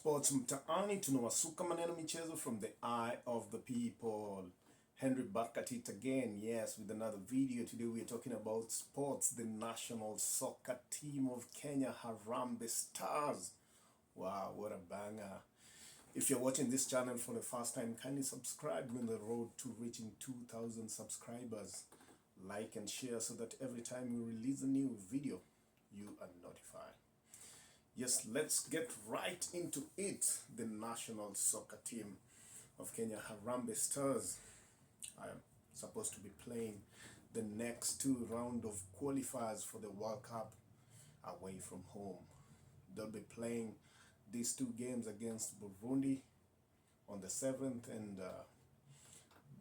Sports mtaani tunawasuka maneno michezo from the eye of the people. Henry back at it again, yes, with another video. Today we are talking about sports, the national soccer team of Kenya, Harambee Stars. Wow, what a banger. If you're watching this channel for the first time, kindly subscribe. We're on the road to reaching 2,000 subscribers. Like and share so that every time we release a new video, you are notified. Yes, let's get right into it. The national soccer team of Kenya, Harambee Stars, are supposed to be playing the next two rounds of qualifiers for the World Cup away from home. They'll be playing these two games against Burundi on the 7th and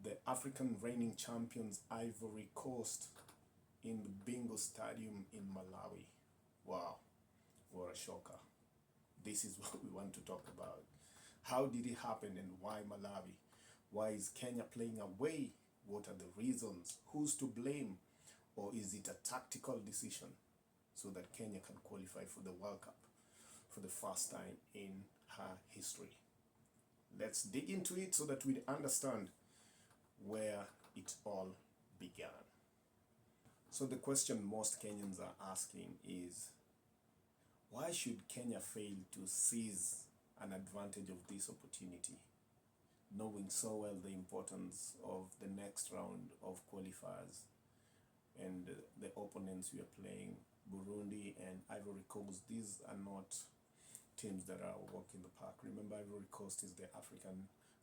the African reigning champions Ivory Coast in the Bingu Stadium in Malawi. Wow. What a shocker. This is what we want to talk about. How did it happen and why Malawi? Why is Kenya playing away? What are the reasons? Who's to blame? Or is it a tactical decision so that Kenya can qualify for the World Cup for the first time in her history? Let's dig into it so that we understand where it all began. So the question most Kenyans are asking is, why should Kenya fail to seize an advantage of this opportunity, knowing so well the importance of the next round of qualifiers and the opponents we are playing, Burundi and Ivory Coast? These are not teams that are a walk in the park. Remember, Ivory Coast is the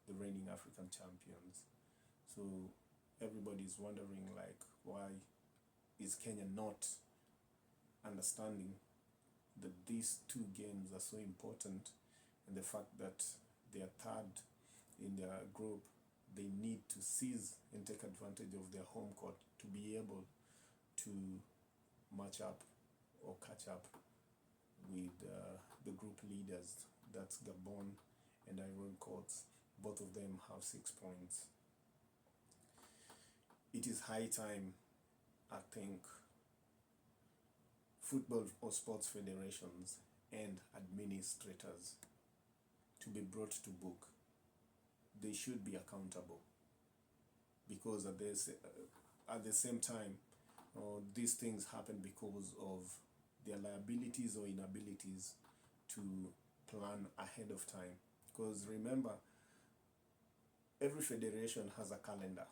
reigning African champions. So everybody's wondering, like, why is Kenya not understanding that these two games are so important, and the fact that they are third in their group, they need to seize and take advantage of their home court to be able to match up or catch up with the group leaders. That's Gabon and Ivory Coast. Both of them have 6 points. It is high time, I think, football or sports federations and administrators to be brought to book. They should be accountable, because at the same time, these things happen because of their liabilities or inabilities to plan ahead of time. Because remember, every federation has a calendar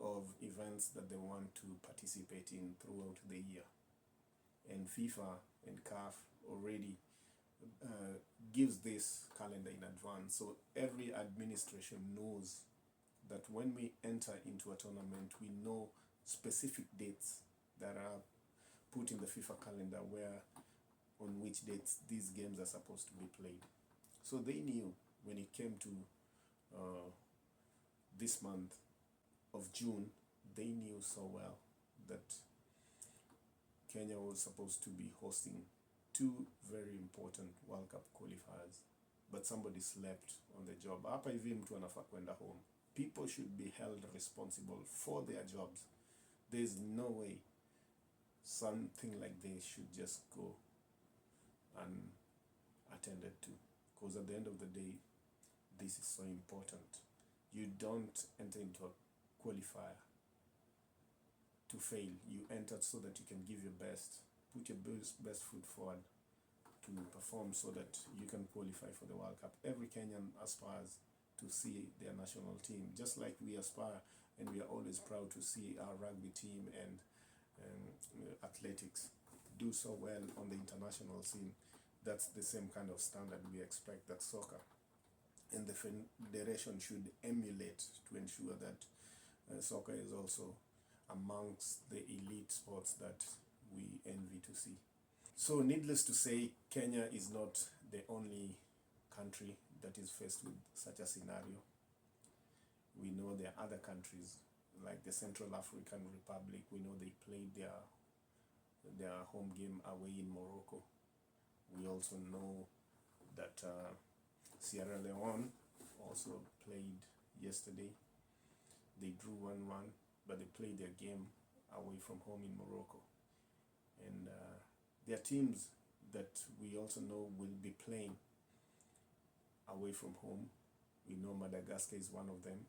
of events that they want to participate in throughout the year. And FIFA and CAF already gives this calendar in advance. So every administration knows that when we enter into a tournament, we know specific dates that are put in the FIFA calendar on which dates these games are supposed to be played. So they knew when it came to this month of June, they knew so well that Kenya was supposed to be hosting two very important World Cup qualifiers, but somebody slept on the job. Hapa hivi mtu anafaa kwenda home. People should be held responsible for their jobs. There's no way something like this should just go unattended to, because at the end of the day, this is so important. You don't enter into a qualifier to fail. You entered so that you can give your best, put your best foot forward to perform so that you can qualify for the World Cup. Every Kenyan aspires to see their national team, just like we aspire, and we are always proud to see our rugby team and athletics do so well on the international scene. That's the same kind of standard we expect that soccer and the federation should emulate to ensure that soccer is also amongst the elite sports that we envy to see. So needless to say, Kenya is not the only country that is faced with such a scenario. We know there are other countries like the Central African Republic. We know they played their home game away in Morocco. We also know that Sierra Leone also played yesterday. They drew 1-1, but they played their game away from home in Morocco. And there are teams that we also know will be playing away from home. We know Madagascar is one of them.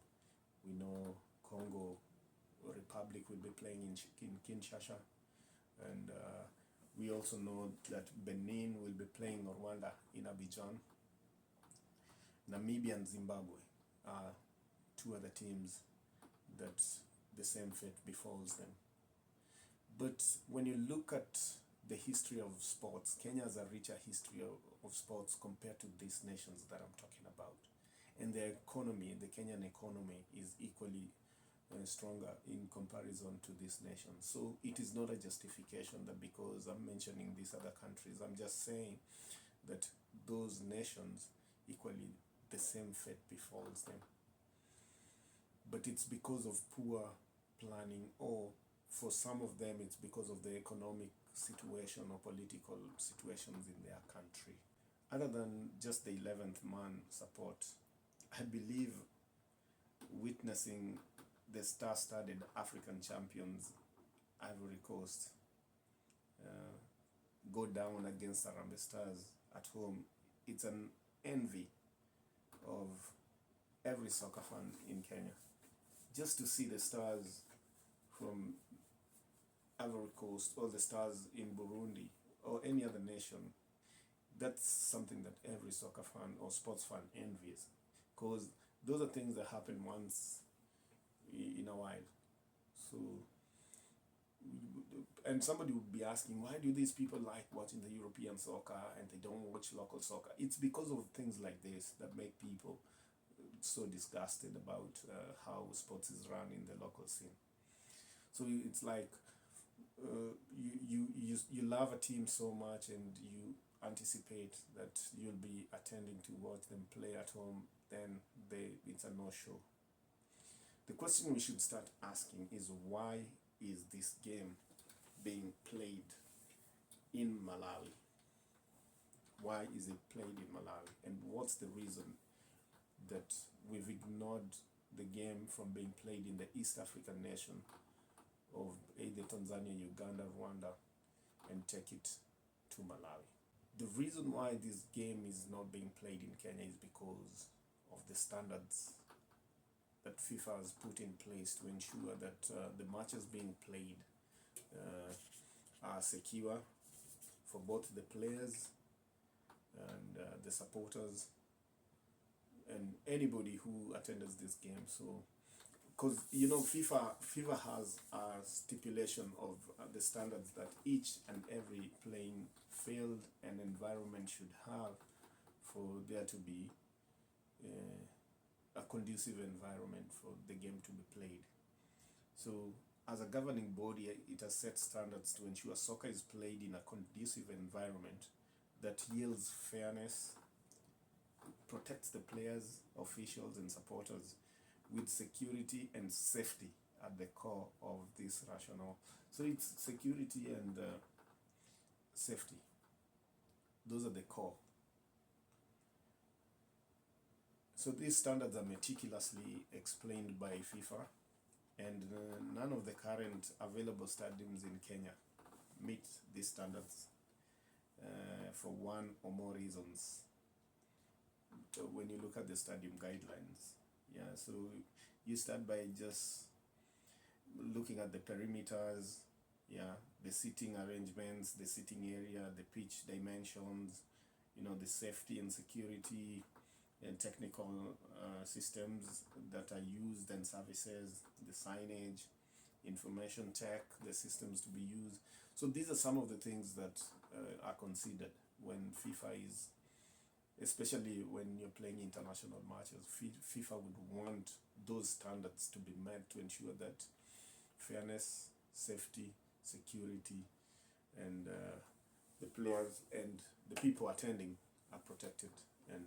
We know Congo Republic will be playing in Kinshasa. And we also know that Benin will be playing Rwanda in Abidjan. Namibia and Zimbabwe are two other teams that the same fate befalls them. But when you look at the history of sports, Kenya has a richer history of sports compared to these nations that I'm talking about. And the economy, the Kenyan economy, is equally stronger in comparison to these nations. So it is not a justification that because I'm mentioning these other countries, I'm just saying that those nations equally the same fate befalls them. But it's because of poor planning, or for some of them it's because of the economic situation or political situations in their country. Other than just the 11th man support, I believe witnessing the star-studded African champions, Ivory Coast, go down against Harambee Stars at home, it's an envy of every soccer fan in Kenya. Just to see the stars from Ivory Coast or the stars in Burundi or any other nation, that's something that every soccer fan or sports fan envies, because those are things that happen once in a while. So, and somebody would be asking, why do these people like watching the European soccer and they don't watch local soccer? It's because of things like this that make people so disgusted about how sports is run in the local scene. So it's like you love a team so much and you anticipate that you'll be attending to watch them play at home, then it's a no-show. The question we should start asking is, why is this game being played in Malawi? Why is it played in Malawi? And what's the reason that we've ignored the game from being played in the East African nation of either Tanzania, Uganda, Rwanda, and take it to Malawi? The reason why this game is not being played in Kenya is because of the standards that FIFA has put in place to ensure that the matches being played are secure for both the players and the supporters and anybody who attends this game. So, because FIFA has a stipulation of the standards that each and every playing field and environment should have for there to be a conducive environment for the game to be played. So as a governing body, it has set standards to ensure soccer is played in a conducive environment that yields fairness, protects the players, officials and supporters, with security and safety at the core of this rationale. So it's security and safety. Those are the core. So these standards are meticulously explained by FIFA, and none of the current available stadiums in Kenya meet these standards for one or more reasons. So when you look at the stadium guidelines, so you start by just looking at the perimeters, the seating arrangements, the seating area, the pitch dimensions, the safety and security and technical systems that are used and services, the signage, information tech, the systems to be used. So these are some of the things that are considered when FIFA is, especially when you're playing international matches. FIFA would want those standards to be met to ensure that fairness, safety, security, and the players and the people attending are protected. And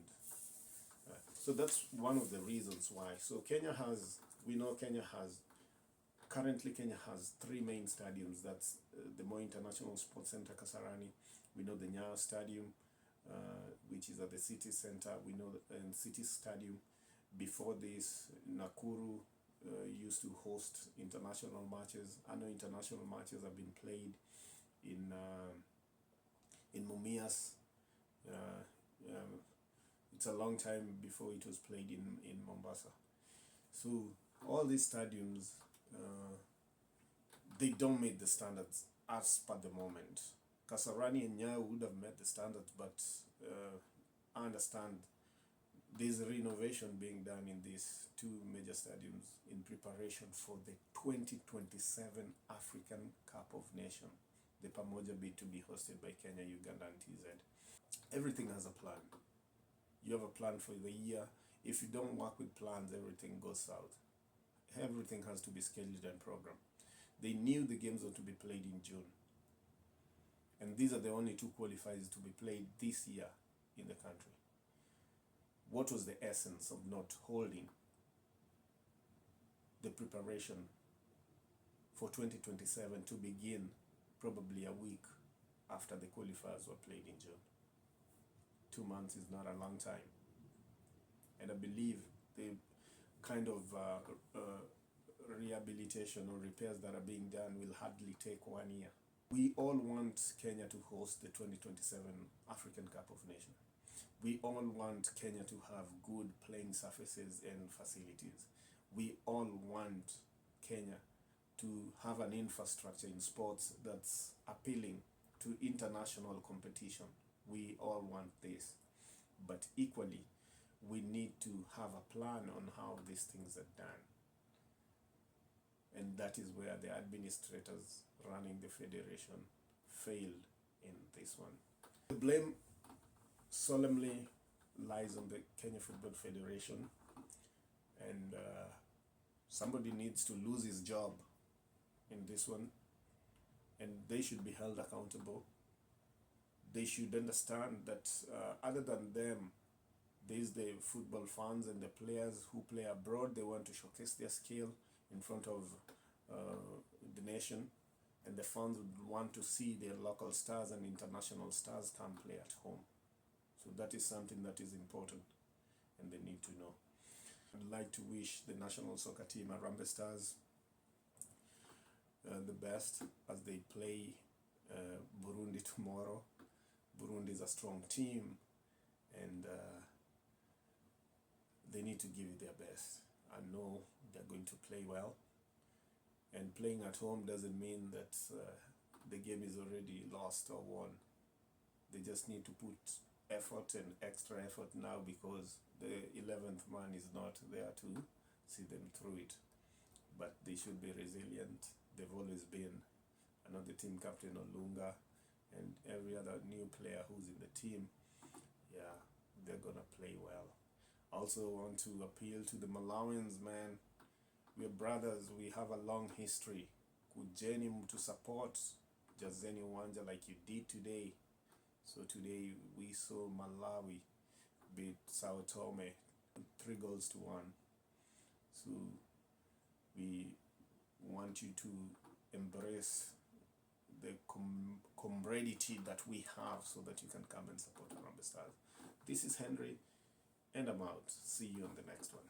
so that's one of the reasons why. So currently Kenya has three main stadiums. That's the Moi International Sports Center, Kasarani. We know the Nyayo Stadium, which is at the city center. We know the City Stadium. Before this, Nakuru used to host international matches. I know international matches have been played in Mumias. It's a long time before it was played in Mombasa. So all these stadiums, they don't meet the standards as per the moment. Kasarani and Nyayo would have met the standards, but I understand there's a renovation being done in these two major stadiums in preparation for the 2027 African Cup of Nations, the Pamoja bid to be hosted by Kenya, Uganda, and TZ. Everything has a plan. You have a plan for the year. If you don't work with plans, everything goes south. Everything has to be scheduled and programmed. They knew the games were to be played in June. And these are the only two qualifiers to be played this year in the country. What was the essence of not holding the preparation for 2027 to begin probably a week after the qualifiers were played in June? 2 months is not a long time. And I believe the kind of rehabilitation or repairs that are being done will hardly take 1 year. We all want Kenya to host the 2027 African Cup of Nations. We all want Kenya to have good playing surfaces and facilities. We all want Kenya to have an infrastructure in sports that's appealing to international competition. We all want this. But equally, we need to have a plan on how these things are done. And that is where the administrators running the federation failed in this one. The blame solemnly lies on the Kenya Football Federation, and somebody needs to lose his job in this one, and they should be held accountable. They should understand that other than them, there's the football fans and the players who play abroad. They want to showcase their skill in front of the nation, and the fans would want to see their local stars and international stars come play at home. So that is something that is important, and they need to know. I'd like to wish the national soccer team, Harambee Stars, the best as they play Burundi tomorrow. Burundi is a strong team, and they need to give it their best. I know they're going to play well, and playing at home doesn't mean that the game is already lost or won. They just need to put effort and extra effort now, because the 11th man is not there to see them through it. But they should be resilient. They've always been. I know the team captain Olunga and every other new player who's in the team, yeah, they're gonna play well. Also want to appeal to the Malawians, man. We're brothers, we have a long history. Kujeni to support Jazeni Wanja like you did today. So today we saw Malawi beat Sao Tome 3-1. So we want you to embrace the camaraderie that we have, so that you can come and support Harambee Stars. This is Henry, and I'm out. See you on the next one.